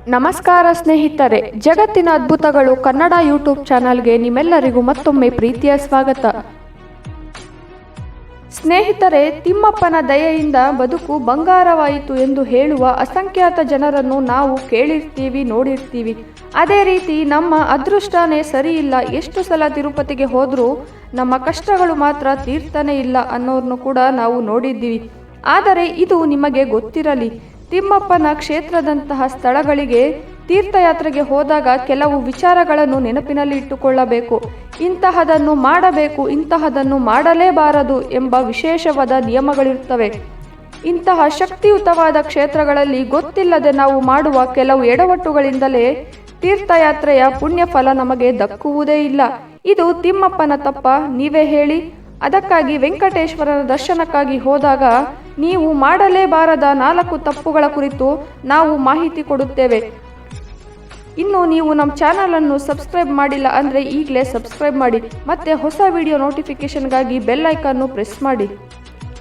ನಮಸ್ಕಾರ ಸ್ನೇಹಿತರೆ, ಜಗತ್ತಿನ ಅದ್ಭುತಗಳು ಕನ್ನಡ ಯೂಟ್ಯೂಬ್ ಚಾನಲ್ಗೆ ನಿಮ್ಮೆಲ್ಲರಿಗೂ ಮತ್ತೊಮ್ಮೆ ಪ್ರೀತಿಯ ಸ್ವಾಗತ. ಸ್ನೇಹಿತರೆ, ತಿಮ್ಮಪ್ಪನ ದಯೆಯಿಂದ ಬದುಕು ಬಂಗಾರವಾಯಿತು ಎಂದು ಹೇಳುವ ಅಸಂಖ್ಯಾತ ಜನರನ್ನು ನಾವು ಕೇಳಿರ್ತೀವಿ, ನೋಡಿರ್ತೀವಿ. ಅದೇ ರೀತಿ ನಮ್ಮ ಅದೃಷ್ಟನೇ ಸರಿಯಿಲ್ಲ, ಎಷ್ಟು ಸಲ ತಿರುಪತಿಗೆ ಹೋದರೂ ನಮ್ಮ ಕಷ್ಟಗಳು ಮಾತ್ರ ತೀರ್ತಾನೆ ಇಲ್ಲ ಅನ್ನೋರ್ನು ಕೂಡ ನಾವು ನೋಡಿದ್ದೀವಿ. ಆದರೆ ಇದು ನಿಮಗೆ ಗೊತ್ತಿರಲಿ, ತಿಮ್ಮಪ್ಪನ ಕ್ಷೇತ್ರದಂತಹ ಸ್ಥಳಗಳಿಗೆ ತೀರ್ಥಯಾತ್ರೆಗೆ ಹೋದಾಗ ಕೆಲವು ವಿಚಾರಗಳನ್ನು ನೆನಪಿನಲ್ಲಿ ಇಟ್ಟುಕೊಳ್ಳಬೇಕು. ಇಂತಹದನ್ನು ಮಾಡಬೇಕು, ಇಂತಹದನ್ನು ಮಾಡಲೇಬಾರದು ಎಂಬ ವಿಶೇಷವಾದ ನಿಯಮಗಳಿರ್ತವೆ. ಇಂತಹ ಶಕ್ತಿಯುತವಾದ ಕ್ಷೇತ್ರಗಳಲ್ಲಿ ಗೊತ್ತಿಲ್ಲದೆ ನಾವು ಮಾಡುವ ಕೆಲವು ಎಡವಟ್ಟುಗಳಿಂದಲೇ ತೀರ್ಥಯಾತ್ರೆಯ ಪುಣ್ಯ ಫಲ ನಮಗೆ ದಕ್ಕುವುದೇ ಇಲ್ಲ. ಇದು ತಿಮ್ಮಪ್ಪನ ತಪ್ಪ? ನೀವೇ ಹೇಳಿ. ಅದಕ್ಕಾಗಿ ವೆಂಕಟೇಶ್ವರನ ದರ್ಶನಕ್ಕಾಗಿ ಹೋದಾಗ ನೀವು ಮಾಡಲೇಬಾರದ 4 ತಪ್ಪುಗಳ ಕುರಿತು ನಾವು ಮಾಹಿತಿ ಕೊಡುತ್ತೇವೆ. ಇನ್ನು ನೀವು ನಮ್ಮ ಚಾನಲನ್ನು ಸಬ್ಸ್ಕ್ರೈಬ್ ಮಾಡಿಲ್ಲ ಅಂದರೆ ಈಗಲೇ ಸಬ್ಸ್ಕ್ರೈಬ್ ಮಾಡಿ, ಮತ್ತೆ ಹೊಸ ವಿಡಿಯೋ ನೋಟಿಫಿಕೇಷನ್ಗಾಗಿ ಬೆಲ್ ಐಕಾನ್ನು ಪ್ರೆಸ್ ಮಾಡಿ.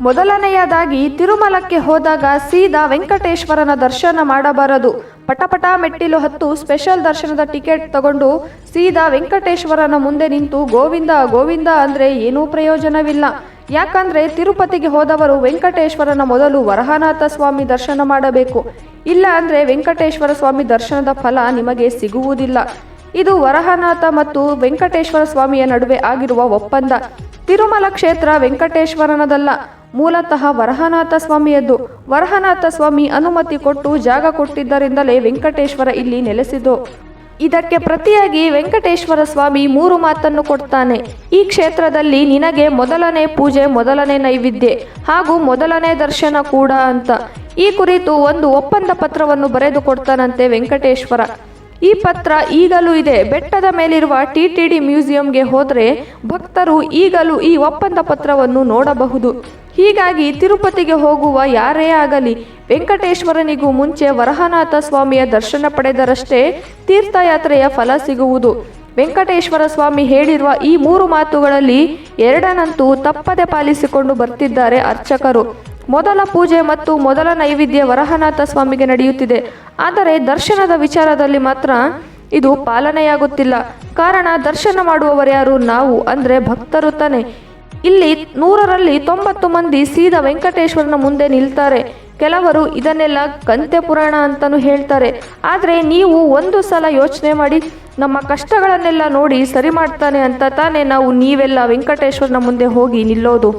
ಮೊದಲನೆಯದಾಗಿ, ತಿರುಮಲಕ್ಕೆ ಹೋದಾಗ ಸೀದಾ ವೆಂಕಟೇಶ್ವರನ ದರ್ಶನ ಮಾಡಬಾರದು. ಪಟಪಟ ಮೆಟ್ಟಿಲು ಹತ್ತು ಸ್ಪೆಷಲ್ ದರ್ಶನದ ಟಿಕೆಟ್ ತಗೊಂಡು ಸೀದಾ ವೆಂಕಟೇಶ್ವರನ ಮುಂದೆ ನಿಂತು ಗೋವಿಂದ ಗೋವಿಂದ ಅಂದರೆ ಏನೂ ಪ್ರಯೋಜನವಿಲ್ಲ. ಯಾಕಂದರೆ ತಿರುಪತಿಗೆ ಹೋದವರು ವೆಂಕಟೇಶ್ವರನ ಮೊದಲು ವರಹನಾಥ ಸ್ವಾಮಿ ದರ್ಶನ ಮಾಡಬೇಕು. ಇಲ್ಲ ಅಂದರೆ ವೆಂಕಟೇಶ್ವರ ಸ್ವಾಮಿ ದರ್ಶನದ ಫಲ ನಿಮಗೆ ಸಿಗುವುದಿಲ್ಲ. ಇದು ವರಹನಾಥ ಮತ್ತು ವೆಂಕಟೇಶ್ವರ ಸ್ವಾಮಿಯ ನಡುವೆ ಆಗಿರುವ ಒಪ್ಪಂದ. ತಿರುಮಲ ಕ್ಷೇತ್ರ ವೆಂಕಟೇಶ್ವರನದಲ್ಲ, ಮೂಲತಃ ವರಹನಾಥ ಸ್ವಾಮಿಯದ್ದು. ವರಹನಾಥ ಸ್ವಾಮಿ ಅನುಮತಿ ಕೊಟ್ಟು ಜಾಗ ಕೊಟ್ಟಿದ್ದರಿಂದಲೇ ವೆಂಕಟೇಶ್ವರ ಇಲ್ಲಿ ನೆಲೆಸಿದ್ದು. ಇದಕ್ಕೆ ಪ್ರತಿಯಾಗಿ ವೆಂಕಟೇಶ್ವರ ಸ್ವಾಮಿ 3 ಮಾತನ್ನು ಕೊಡ್ತಾನೆ. ಈ ಕ್ಷೇತ್ರದಲ್ಲಿ ನಿನಗೆ ಮೊದಲನೇ ಪೂಜೆ, ಮೊದಲನೇ ನೈವೇದ್ಯ ಹಾಗೂ ಮೊದಲನೇ ದರ್ಶನ ಕೂಡ ಅಂತ. ಈ ಕುರಿತು ಒಂದು ಒಪ್ಪಂದ ಪತ್ರವನ್ನು ಬರೆದು ಕೊಡ್ತಾನಂತೆ ವೆಂಕಟೇಶ್ವರ. ಈ ಪತ್ರ ಈಗಲೂ ಇದೆ. ಬೆಟ್ಟದ ಮೇಲಿರುವ TTD ಮ್ಯೂಸಿಯಂಗೆ ಹೋದರೆ ಭಕ್ತರು ಈಗಲೂ ಈ ಒಪ್ಪಂದ ಪತ್ರವನ್ನು ನೋಡಬಹುದು. ಹೀಗಾಗಿ ತಿರುಪತಿಗೆ ಹೋಗುವ ಯಾರೇ ಆಗಲಿ ವೆಂಕಟೇಶ್ವರನಿಗೂ ಮುಂಚೆ ವರಹನಾಥ ಸ್ವಾಮಿಯ ದರ್ಶನ ಪಡೆದರಷ್ಟೇ ತೀರ್ಥಯಾತ್ರೆಯ ಫಲ ಸಿಗುವುದು. ವೆಂಕಟೇಶ್ವರ ಸ್ವಾಮಿ ಹೇಳಿರುವ ಈ 3 ಮಾತುಗಳಲ್ಲಿ 2ನಂತೂ ತಪ್ಪದೆ ಪಾಲಿಸಿಕೊಂಡು ಬರ್ತಿದ್ದಾರೆ ಅರ್ಚಕರು. ಮೊದಲ ಪೂಜೆ ಮತ್ತು ಮೊದಲ ನೈವೇದ್ಯ ವರಹನಾಥ ಸ್ವಾಮಿಗೆ ನಡೆಯುತ್ತಿದೆ. ಆದರೆ ದರ್ಶನದ ವಿಚಾರದಲ್ಲಿ ಮಾತ್ರ ಇದು ಪಾಲನೆಯಾಗುತ್ತಿಲ್ಲ. ಕಾರಣ, ದರ್ಶನ ಮಾಡುವವರ್ಯಾರು? ನಾವು ಅಂದರೆ ಭಕ್ತರು ತಾನೆ. ಇಲ್ಲಿ 100ರಲ್ಲಿ 90 ಮಂದಿ ಸೀದಾ ವೆಂಕಟೇಶ್ವರನ ಮುಂದೆ ನಿಲ್ತಾರೆ. ಕೆಲವರು ಇದನ್ನೆಲ್ಲ ಕಂತೆ ಪುರಾಣ ಅಂತಲೂ ಹೇಳ್ತಾರೆ. ಆದರೆ ನೀವು ಒಂದು ಸಲ ಯೋಚನೆ ಮಾಡಿ, ನಮ್ಮ ಕಷ್ಟಗಳನ್ನೆಲ್ಲ ನೋಡಿ ಸರಿ ಮಾಡ್ತಾನೆ ಅಂತ ತಾನೇ ನೀವೆಲ್ಲ ವೆಂಕಟೇಶ್ವರನ ಮುಂದೆ ಹೋಗಿ ನಿಲ್ಲೋದು.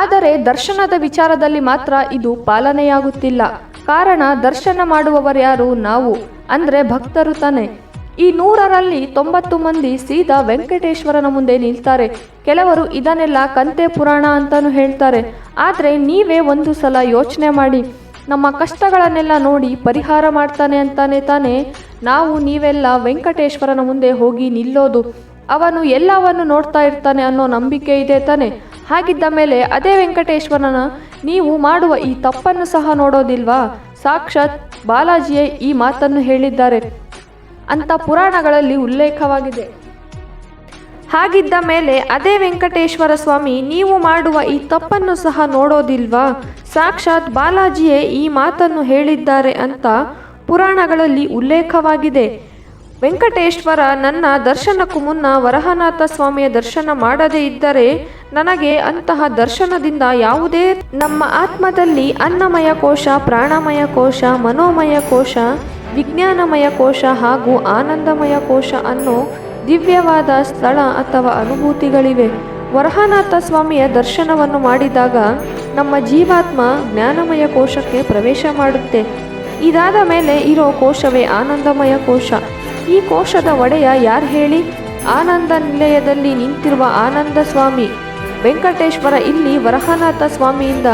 ಆದರೆ ದರ್ಶನದ ವಿಚಾರದಲ್ಲಿ ಮಾತ್ರ ಇದು ಪಾಲನೆಯಾಗುತ್ತಿಲ್ಲ. ಕಾರಣ, ದರ್ಶನ ಮಾಡುವವರ್ಯಾರು? ನಾವು ಅಂದರೆ ಭಕ್ತರು ತಾನೆ. ಈ 100ರಲ್ಲಿ 90 ಮಂದಿ ಸೀದಾ ವೆಂಕಟೇಶ್ವರನ ಮುಂದೆ ನಿಲ್ತಾರೆ. ಕೆಲವರು ಇದನ್ನೆಲ್ಲ ಕಂತೆ ಪುರಾಣ ಅಂತಲೂ ಹೇಳ್ತಾರೆ. ಆದರೆ ನೀವೇ ಒಂದು ಸಲ ಯೋಚನೆ ಮಾಡಿ, ನಮ್ಮ ಕಷ್ಟಗಳನ್ನೆಲ್ಲ ನೋಡಿ ಪರಿಹಾರ ಮಾಡ್ತಾನೆ ಅಂತಾನೆ ತಾನೇ ನೀವೆಲ್ಲ ವೆಂಕಟೇಶ್ವರನ ಮುಂದೆ ಹೋಗಿ ನಿಲ್ಲೋದು. ಅವನು ಎಲ್ಲವನ್ನು ನೋಡ್ತಾ ಇರ್ತಾನೆ ಅನ್ನೋ ನಂಬಿಕೆ ಇದೆ ತಾನೆ. ಹಾಗಿದ್ದ ಮೇಲೆ ಅದೇ ವೆಂಕಟೇಶ್ವರನ ನೀವು ಮಾಡುವ ಈ ತಪ್ಪನ್ನು ಸಹ ನೋಡೋದಿಲ್ವಾ? ಸಾಕ್ಷಾತ್ ಬಾಲಾಜಿಯೇ ಈ ಮಾತನ್ನು ಹೇಳಿದ್ದಾರೆ ಅಂತ ಪುರಾಣಗಳಲ್ಲಿ ಉಲ್ಲೇಖವಾಗಿದೆ. ಹಾಗಿದ್ದ ಮೇಲೆ ಅದೇ ವೆಂಕಟೇಶ್ವರ ಸ್ವಾಮಿ ನೀವು ಮಾಡುವ ಈ ತಪ್ಪನ್ನು ಸಹ ನೋಡೋದಿಲ್ವಾ? ಸಾಕ್ಷಾತ್ ಬಾಲಾಜಿಯೇ ಈ ಮಾತನ್ನು ಹೇಳಿದ್ದಾರೆ ಅಂತ ಪುರಾಣಗಳಲ್ಲಿ ಉಲ್ಲೇಖವಾಗಿದೆ. ವೆಂಕಟೇಶ್ವರ ನನ್ನ ದರ್ಶನಕ್ಕೂ ಮುನ್ನ ವರಹನಾಥ ಸ್ವಾಮಿಯ ದರ್ಶನ ಮಾಡದೇ ಇದ್ದರೆ ನನಗೆ ಅಂತಹ ದರ್ಶನದಿಂದ ಯಾವುದೇ ನಮ್ಮ ಆತ್ಮದಲ್ಲಿ ಅನ್ನಮಯ ಕೋಶ, ಪ್ರಾಣಮಯ ಕೋಶ, ಮನೋಮಯ ಕೋಶ, ವಿಜ್ಞಾನಮಯ ಕೋಶ ಹಾಗೂ ಆನಂದಮಯ ಕೋಶ ಅನ್ನೋ ದಿವ್ಯವಾದ ಸ್ಥಳ ಅಥವಾ ಅನುಭೂತಿಗಳಿವೆ. ವರಹನಾಥ ಸ್ವಾಮಿಯ ದರ್ಶನವನ್ನು ಮಾಡಿದಾಗ ನಮ್ಮ ಜೀವಾತ್ಮ ಜ್ಞಾನಮಯ ಕೋಶಕ್ಕೆ ಪ್ರವೇಶ ಮಾಡುತ್ತೆ. ಇದಾದ ಮೇಲೆ ಇರೋ ಕೋಶವೇ ಆನಂದಮಯ ಕೋಶ. ಈ ಕೋಶದ ಒಡೆಯ ಯಾರು ಹೇಳಿ? ಆನಂದ ನಿಲಯದಲ್ಲಿ ನಿಂತಿರುವ ಆನಂದ ಸ್ವಾಮಿ ವೆಂಕಟೇಶ್ವರ. ಇಲ್ಲಿ ವರಹನಾಥ ಸ್ವಾಮಿಯಿಂದ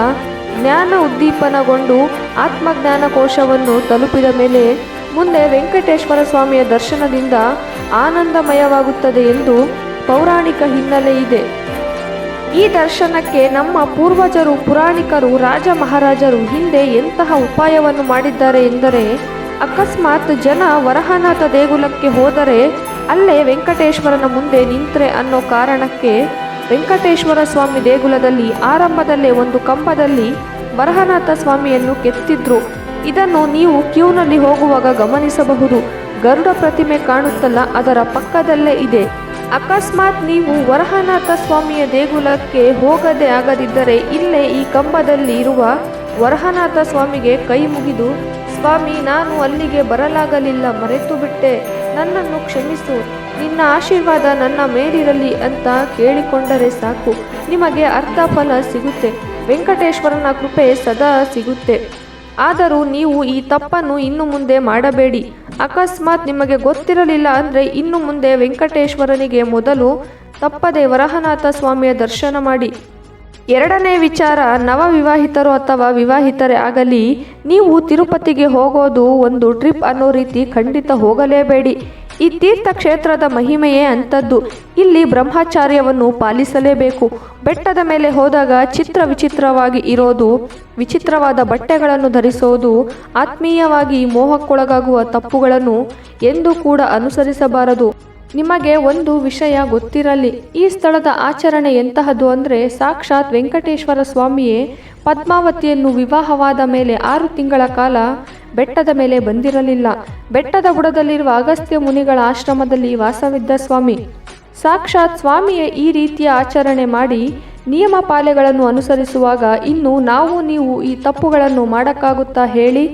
ಜ್ಞಾನ ಉದ್ದೀಪನಗೊಂಡು ಆತ್ಮಜ್ಞಾನ ಕೋಶವನ್ನು ತಲುಪಿದ ಮೇಲೆ ಮುಂದೆ ವೆಂಕಟೇಶ್ವರ ಸ್ವಾಮಿಯ ದರ್ಶನದಿಂದ ಆನಂದಮಯವಾಗುತ್ತದೆ ಎಂದು ಪೌರಾಣಿಕ ಹಿನ್ನೆಲೆ ಇದೆ. ಈ ದರ್ಶನಕ್ಕೆ ನಮ್ಮ ಪೂರ್ವಜರು, ಪುರಾಣಿಕರು, ರಾಜ ಮಹಾರಾಜರು ಹಿಂದೆ ಎಂತಹ ಉಪಾಯವನ್ನು ಮಾಡಿದ್ದಾರೆ ಎಂದರೆ, ಅಕಸ್ಮಾತ್ ಜನ ವರಹನಾಥ ದೇಗುಲಕ್ಕೆ ಹೋದರೆ ಅಲ್ಲೇ ವೆಂಕಟೇಶ್ವರನ ಮುಂದೆ ನಿಂತ್ರೆ ಅನ್ನೋ ಕಾರಣಕ್ಕೆ ವೆಂಕಟೇಶ್ವರ ಸ್ವಾಮಿ ದೇಗುಲದಲ್ಲಿ ಆರಂಭದಲ್ಲೇ ಒಂದು ಕಂಬದಲ್ಲಿ ವರಹನಾಥ ಸ್ವಾಮಿಯನ್ನು ಕೆತ್ತಿದ್ರು. ಇದನ್ನು ನೀವು ಕ್ಯೂನಲ್ಲಿ ಹೋಗುವಾಗ ಗಮನಿಸಬಹುದು. ಗರುಡ ಪ್ರತಿಮೆ ಕಾಣುತ್ತಲ್ಲ, ಅದರ ಪಕ್ಕದಲ್ಲೇ ಇದೆ. ಅಕಸ್ಮಾತ್ ನೀವು ವರಹನಾಥ ಸ್ವಾಮಿಯ ದೇಗುಲಕ್ಕೆ ಹೋಗದೆ ಆಗದಿದ್ದರೆ ಇಲ್ಲೇ ಈ ಕಂಬದಲ್ಲಿ ಇರುವ ವರಹನಾಥ ಸ್ವಾಮಿಗೆ ಕೈ ಮುಗಿದು, ಸ್ವಾಮಿ, ನಾನು ಅಲ್ಲಿಗೆ ಬರಲಾಗಲಿಲ್ಲ, ಮರೆತು ಬಿಟ್ಟೆ, ನನ್ನನ್ನು ಕ್ಷಮಿಸು, ನಿನ್ನ ಆಶೀರ್ವಾದ ನನ್ನ ಮೇಲಿರಲಿ ಅಂತ ಕೇಳಿಕೊಂಡರೆ ಸಾಕು. ನಿಮಗೆ ಅರ್ಧ ಫಲ ಸಿಗುತ್ತೆ. ವೆಂಕಟೇಶ್ವರನ ಕೃಪೆ ಸದಾ ಸಿಗುತ್ತೆ. ಆದರೂ ನೀವು ಈ ತಪ್ಪನ್ನು ಇನ್ನು ಮುಂದೆ ಮಾಡಬೇಡಿ. ಅಕಸ್ಮಾತ್ ನಿಮಗೆ ಗೊತ್ತಿರಲಿಲ್ಲ ಅಂದರೆ ಇನ್ನು ಮುಂದೆ ವೆಂಕಟೇಶ್ವರನಿಗೆ ಮೊದಲು ತಪ್ಪದೆ ವರಹನಾಥ ಸ್ವಾಮಿಯ ದರ್ಶನ ಮಾಡಿ. ಎರಡನೇ ವಿಚಾರ, ನವವಿವಾಹಿತರು ಅಥವಾ ವಿವಾಹಿತರೇ ಆಗಲಿ, ನೀವು ತಿರುಪತಿಗೆ ಹೋಗೋದು ಒಂದು ಟ್ರಿಪ್ ಅನ್ನೋ ರೀತಿ ಖಂಡಿತ ಹೋಗಲೇಬೇಡಿ. ಈ ತೀರ್ಥಕ್ಷೇತ್ರದ ಮಹಿಮೆಯೇ ಅಂಥದ್ದು. ಇಲ್ಲಿ ಬ್ರಹ್ಮಚಾರ್ಯವನ್ನು ಪಾಲಿಸಲೇಬೇಕು. ಬೆಟ್ಟದ ಮೇಲೆ ಹೋದಾಗ ವಿಚಿತ್ರವಾಗಿ ಇರೋದು, ವಿಚಿತ್ರವಾದ ಬಟ್ಟೆಗಳನ್ನು ಧರಿಸೋದು, ಆತ್ಮೀಯವಾಗಿ ಮೋಹಕ್ಕೊಳಗಾಗುವ ತಪ್ಪುಗಳನ್ನು ಎಂದೂ ಕೂಡ ಅನುಸರಿಸಬಾರದು. ನಿಮಗೆ ಒಂದು ವಿಷಯ ಗೊತ್ತಿರಲಿ, ಈ ಸ್ಥಳದ ಆಚರಣೆ ಎಂತಹದ್ದು ಅಂದರೆ, ಸಾಕ್ಷಾತ್ ವೆಂಕಟೇಶ್ವರ ಸ್ವಾಮಿಯೇ ಪದ್ಮಾವತಿಯನ್ನು ವಿವಾಹವಾದ ಮೇಲೆ 6 ತಿಂಗಳ ಕಾಲ ಬೆಟ್ಟದ ಮೇಲೆ ಬಂದಿರಲಿಲ್ಲ. ಬೆಟ್ಟದ ಬುಡದಲ್ಲಿರುವ ಅಗಸ್ತ್ಯ ಮುನಿಗಳ ಆಶ್ರಮದಲ್ಲಿ ವಾಸವಿದ್ದ ಸ್ವಾಮಿ. ಸಾಕ್ಷಾತ್ ಸ್ವಾಮಿಯೇ ಈ ರೀತಿಯ ಆಚರಣೆ ಮಾಡಿ ನಿಯಮ ಪಾಲೆಗಳನ್ನು ಅನುಸರಿಸುವಾಗ ಇನ್ನು ನೀವು ಈ ತಪ್ಪುಗಳನ್ನು ಮಾಡೋಕ್ಕಾಗುತ್ತಾ ಹೇಳಿ?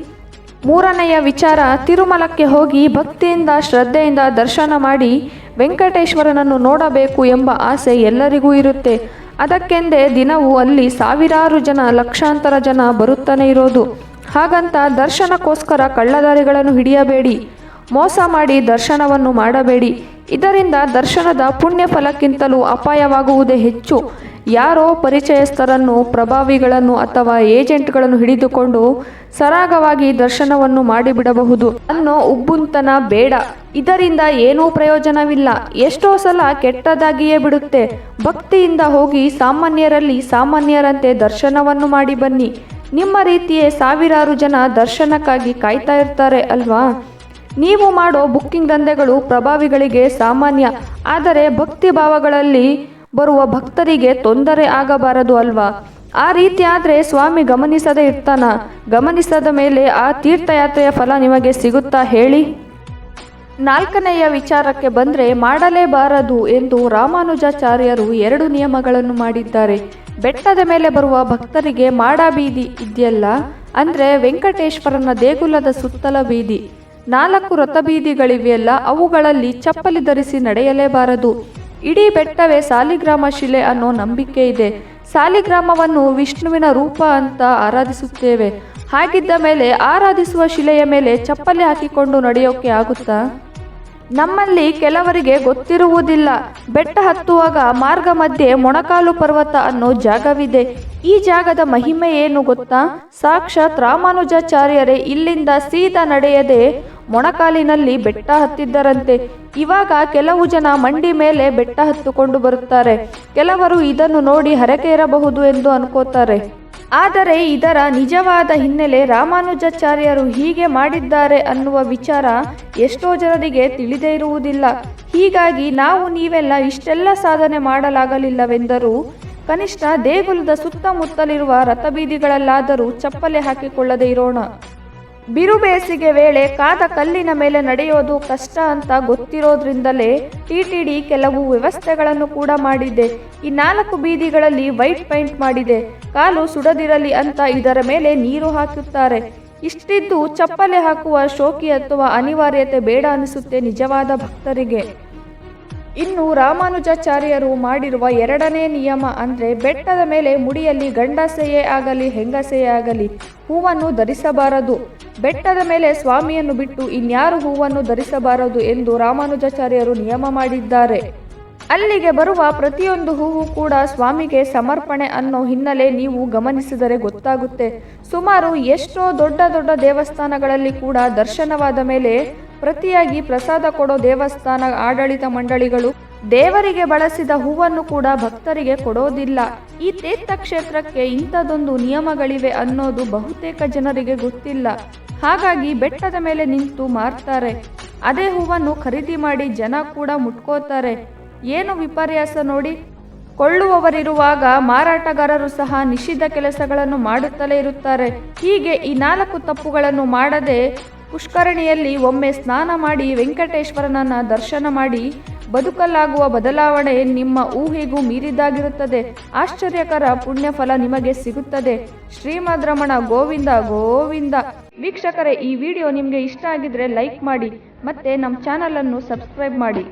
ಮೂರನೆಯ ವಿಚಾರ, ತಿರುಮಲಕ್ಕೆ ಹೋಗಿ ಭಕ್ತಿಯಿಂದ ಶ್ರದ್ಧೆಯಿಂದ ದರ್ಶನ ಮಾಡಿ ವೆಂಕಟೇಶ್ವರನನ್ನು ನೋಡಬೇಕು ಎಂಬ ಆಸೆ ಎಲ್ಲರಿಗೂ ಇರುತ್ತೆ. ಅದಕ್ಕೆಂದೇ ದಿನವೂ ಅಲ್ಲಿ ಸಾವಿರಾರು ಜನ, ಲಕ್ಷಾಂತರ ಜನ ಬರುತ್ತಾನೆ ಇರೋದು. ಹಾಗಂತ ದರ್ಶನಕ್ಕೋಸ್ಕರ ಕಳ್ಳದಾರಿಗಳನ್ನು ಹಿಡಿಯಬೇಡಿ, ಮೋಸ ಮಾಡಿ ದರ್ಶನವನ್ನು ಮಾಡಬೇಡಿ. ಇದರಿಂದ ದರ್ಶನದ ಪುಣ್ಯ ಫಲಕ್ಕಿಂತಲೂ ಅಪಾಯವಾಗುವುದೇ ಹೆಚ್ಚು. ಯಾರೋ ಪರಿಚಯಸ್ಥರನ್ನು, ಪ್ರಭಾವಿಗಳನ್ನು ಅಥವಾ ಏಜೆಂಟ್ಗಳನ್ನು ಹಿಡಿದುಕೊಂಡು ಸರಾಗವಾಗಿ ದರ್ಶನವನ್ನು ಮಾಡಿಬಿಡಬಹುದು ಅನ್ನೋ ಉಬ್ಬುಂತನ ಬೇಡ. ಇದರಿಂದ ಏನೂ ಪ್ರಯೋಜನವಿಲ್ಲ. ಎಷ್ಟೋ ಸಲ ಕೆಟ್ಟದಾಗಿಯೇ ಬಿಡುತ್ತೆ. ಭಕ್ತಿಯಿಂದ ಹೋಗಿ ಸಾಮಾನ್ಯರಲ್ಲಿ ಸಾಮಾನ್ಯರಂತೆ ದರ್ಶನವನ್ನು ಮಾಡಿ ಬನ್ನಿ. ನಿಮ್ಮ ರೀತಿಯೇ ಸಾವಿರಾರು ಜನ ದರ್ಶನಕ್ಕಾಗಿ ಕಾಯ್ತಾ ಇರ್ತಾರೆ ಅಲ್ವಾ? ನೀವು ಮಾಡೋ ಬುಕ್ಕಿಂಗ್ ದಂಧೆಗಳು ಪ್ರಭಾವಿಗಳಿಗೆ ಸಾಮಾನ್ಯ, ಆದರೆ ಭಕ್ತಿ ಭಾವಗಳಲ್ಲಿ ಬರುವ ಭಕ್ತರಿಗೆ ತೊಂದರೆ ಆಗಬಾರದು ಅಲ್ವಾ? ಆ ರೀತಿ ಆದರೆ ಸ್ವಾಮಿ ಗಮನಿಸದೇ ಇರ್ತಾನ? ಗಮನಿಸದ ಮೇಲೆ ಆ ತೀರ್ಥಯಾತ್ರೆಯ ಫಲ ನಿಮಗೆ ಸಿಗುತ್ತಾ ಹೇಳಿ? ನಾಲ್ಕನೆಯ ವಿಚಾರಕ್ಕೆ ಬಂದರೆ, ಮಾಡಲೇಬಾರದು ಎಂದು ರಾಮಾನುಜಾಚಾರ್ಯರು 2 ನಿಯಮಗಳನ್ನು ಮಾಡಿದ್ದಾರೆ. ಬೆಟ್ಟದ ಮೇಲೆ ಬರುವ ಭಕ್ತರಿಗೆ ಮಾಡಬೀದಿ ಇದೆಯಲ್ಲ, ಅಂದರೆ ವೆಂಕಟೇಶ್ವರನ ದೇಗುಲದ ಸುತ್ತಲ ಬೀದಿ, 4 ರಥಬೀದಿಗಳಿವೆಯಲ್ಲ, ಅವುಗಳಲ್ಲಿ ಚಪ್ಪಲಿ ಧರಿಸಿ ನಡೆಯಲೇಬಾರದು. ಇಡೀ ಬೆಟ್ಟವೇ ಸಾಲಿಗ್ರಾಮ ಶಿಲೆ ಅನ್ನೋ ನಂಬಿಕೆ ಇದೆ. ಸಾಲಿಗ್ರಾಮವನ್ನು ವಿಷ್ಣುವಿನ ರೂಪ ಅಂತ ಆರಾಧಿಸುತ್ತೇವೆ. ಹಾಗಿದ್ದ ಮೇಲೆ ಆರಾಧಿಸುವ ಶಿಲೆಯ ಮೇಲೆ ಚಪ್ಪಲಿ ಹಾಕಿಕೊಂಡು ನಡೆಯೋಕೆ ಆಗುತ್ತಾ? ನಮ್ಮಲ್ಲಿ ಕೆಲವರಿಗೆ ಗೊತ್ತಿರುವುದಿಲ್ಲ. ಬೆಟ್ಟ ಹತ್ತುವಾಗ ಮಾರ್ಗ ಮಧ್ಯೆ ಮೊಣಕಾಲು ಪರ್ವತ ಅನ್ನೋ ಜಾಗವಿದೆ. ಈ ಜಾಗದ ಮಹಿಮೆ ಏನು ಗೊತ್ತಾ? ಸಾಕ್ಷಾತ್ ರಾಮಾನುಜಾಚಾರ್ಯರೇ ಇಲ್ಲಿಂದ ಸೀದಾ ನಡೆಯದೆ ಮೊಣಕಾಲಿನಲ್ಲಿ ಬೆಟ್ಟ ಹತ್ತಿದ್ದರಂತೆ. ಇವಾಗ ಕೆಲವು ಜನ ಮಂಡಿ ಮೇಲೆ ಬೆಟ್ಟ ಹತ್ತುಕೊಂಡು ಬರುತ್ತಾರೆ. ಕೆಲವರು ಇದನ್ನು ನೋಡಿ ಹರಕೆ ಇರಬಹುದು ಎಂದು ಅನ್ಕೋತಾರೆ. ಆದರೆ ಇದರ ನಿಜವಾದ ಹಿನ್ನೆಲೆ, ರಾಮಾನುಜಾಚಾರ್ಯರು ಹೀಗೆ ಮಾಡಿದ್ದಾರೆ ಅನ್ನುವ ವಿಚಾರ ಎಷ್ಟೋ ಜನರಿಗೆ ತಿಳಿದೇ ಇರುವುದಿಲ್ಲ. ಹೀಗಾಗಿ ನೀವೆಲ್ಲ ಇಷ್ಟೆಲ್ಲ ಸಾಧನೆ ಮಾಡಲಾಗಲಿಲ್ಲವೆಂದರೂ ಕನಿಷ್ಠ ದೇಗುಲದ ಸುತ್ತಮುತ್ತಲಿರುವ ರಥಬೀದಿಗಳಲ್ಲಾದರೂ ಚಪ್ಪಲಿ ಹಾಕಿಕೊಳ್ಳದೆ ಇರೋಣ. ಬಿರು ಬೇಸಿಗೆ ವೇಳೆ ಕಾದ ಕಲ್ಲಿನ ಮೇಲೆ ನಡೆಯೋದು ಕಷ್ಟ ಅಂತ ಗೊತ್ತಿರೋದ್ರಿಂದಲೇ ಟಿಟಿಡಿ ಕೆಲವು ವ್ಯವಸ್ಥೆಗಳನ್ನು ಕೂಡ ಮಾಡಿದೆ. ಈ 4 ಬೀದಿಗಳಲ್ಲಿ ವೈಟ್ ಪೈಂಟ್ ಮಾಡಿದೆ. ಕಾಲು ಸುಡದಿರಲಿ ಅಂತ ಇದರ ಮೇಲೆ ನೀರು ಹಾಕುತ್ತಾರೆ. ಇಷ್ಟಿದ್ದು ಚಪ್ಪಲಿ ಹಾಕುವ ಶೋಕಿ ಅಥವಾ ಅನಿವಾರ್ಯತೆ ಬೇಡ ಅನಿಸುತ್ತೆ ನಿಜವಾದ ಭಕ್ತರಿಗೆ. ಇನ್ನು ರಾಮಾನುಜಾಚಾರ್ಯರು ಮಾಡಿರುವ 2ನೇ ನಿಯಮ ಅಂದರೆ, ಬೆಟ್ಟದ ಮೇಲೆ ಮುಡಿಯಲ್ಲಿ ಗಂಡಸೆಯೇ ಆಗಲಿ ಹೆಂಗಸೆಯೇ ಆಗಲಿ ಹೂವನ್ನು ಧರಿಸಬಾರದು. ಬೆಟ್ಟದ ಮೇಲೆ ಸ್ವಾಮಿಯನ್ನು ಬಿಟ್ಟು ಇನ್ಯಾರು ಹೂವನ್ನು ಧರಿಸಬಾರದು ಎಂದು ರಾಮಾನುಜಾಚಾರ್ಯರು ನಿಯಮ ಮಾಡಿದ್ದಾರೆ. ಅಲ್ಲಿಗೆ ಬರುವ ಪ್ರತಿಯೊಂದು ಹೂವು ಕೂಡ ಸ್ವಾಮಿಗೆ ಸಮರ್ಪಣೆ ಅನ್ನೋ ಹಿನ್ನೆಲೆ ನೀವು ಗಮನಿಸಿದರೆ ಗೊತ್ತಾಗುತ್ತೆ. ಸುಮಾರು ಎಷ್ಟೋ ದೊಡ್ಡ ದೊಡ್ಡ ದೇವಸ್ಥಾನಗಳಲ್ಲಿ ಕೂಡ ದರ್ಶನವಾದ ಮೇಲೆ ಪ್ರತಿಯಾಗಿ ಪ್ರಸಾದ ಕೊಡೋ ದೇವಸ್ಥಾನ ಆಡಳಿತ ಮಂಡಳಿಗಳು ದೇವರಿಗೆ ಬಳಸಿದ ಹೂವನ್ನು ಕೂಡ ಭಕ್ತರಿಗೆ ಕೊಡೋದಿಲ್ಲ. ಈ ತೀರ್ಥಕ್ಷೇತ್ರಕ್ಕೆ ಇಂಥದೊಂದು ನಿಯಮಗಳಿವೆ ಅನ್ನೋದು ಬಹುತೇಕ ಜನರಿಗೆ ಗೊತ್ತಿಲ್ಲ. ಹಾಗಾಗಿ ಬೆಟ್ಟದ ಮೇಲೆ ನಿಂತು ಮಾರ್ತಾರೆ. ಅದೇ ಹೂವನ್ನು ಖರೀದಿ ಮಾಡಿ ಜನ ಕೂಡ ಮುಟ್ಕೋತಾರೆ. ಏನು ವಿಪರ್ಯಾಸ ನೋಡಿ. ಕೊಳ್ಳುವವರಿರುವಾಗ ಮಾರಾಟಗಾರರು ಸಹ ನಿಷಿದ್ಧ ಕೆಲಸಗಳನ್ನು ಮಾಡುತ್ತಲೇ ಇರುತ್ತಾರೆ. ಹೀಗೆ ಈ 4 ತಪ್ಪುಗಳನ್ನು ಮಾಡದೆ ಪುಷ್ಕರಣಿಯಲ್ಲಿ ಒಮ್ಮೆ ಸ್ನಾನ ಮಾಡಿ ವೆಂಕಟೇಶ್ವರನನ್ನ ದರ್ಶನ ಮಾಡಿ ಬದುಕಲಾಗುವ ಬದಲಾವಣೆ ನಿಮ್ಮ ಊಹೆಗೂ ಮೀರಿದ್ದಾಗಿರುತ್ತದೆ. ಆಶ್ಚರ್ಯಕರ ಪುಣ್ಯಫಲ ನಿಮಗೆ ಸಿಗುತ್ತದೆ. ಶ್ರೀಮದ್ ರಮಣ ಗೋವಿಂದ ಗೋವಿಂದ. ವೀಕ್ಷಕರೇ, ಈ ವಿಡಿಯೋ ನಿಮಗೆ ಇಷ್ಟ ಆಗಿದ್ರೆ ಲೈಕ್ ಮಾಡಿ ಮತ್ತೆ ನಮ್ಮ ಚಾನಲನ್ನು ಸಬ್ಸ್ಕ್ರೈಬ್ ಮಾಡಿ.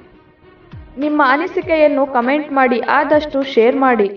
ನಿಮ್ಮ ಅನಿಸಿಕೆಯನ್ನು ಕಮೆಂಟ್ ಮಾಡಿ, ಆದಷ್ಟು ಶೇರ್ ಮಾಡಿ.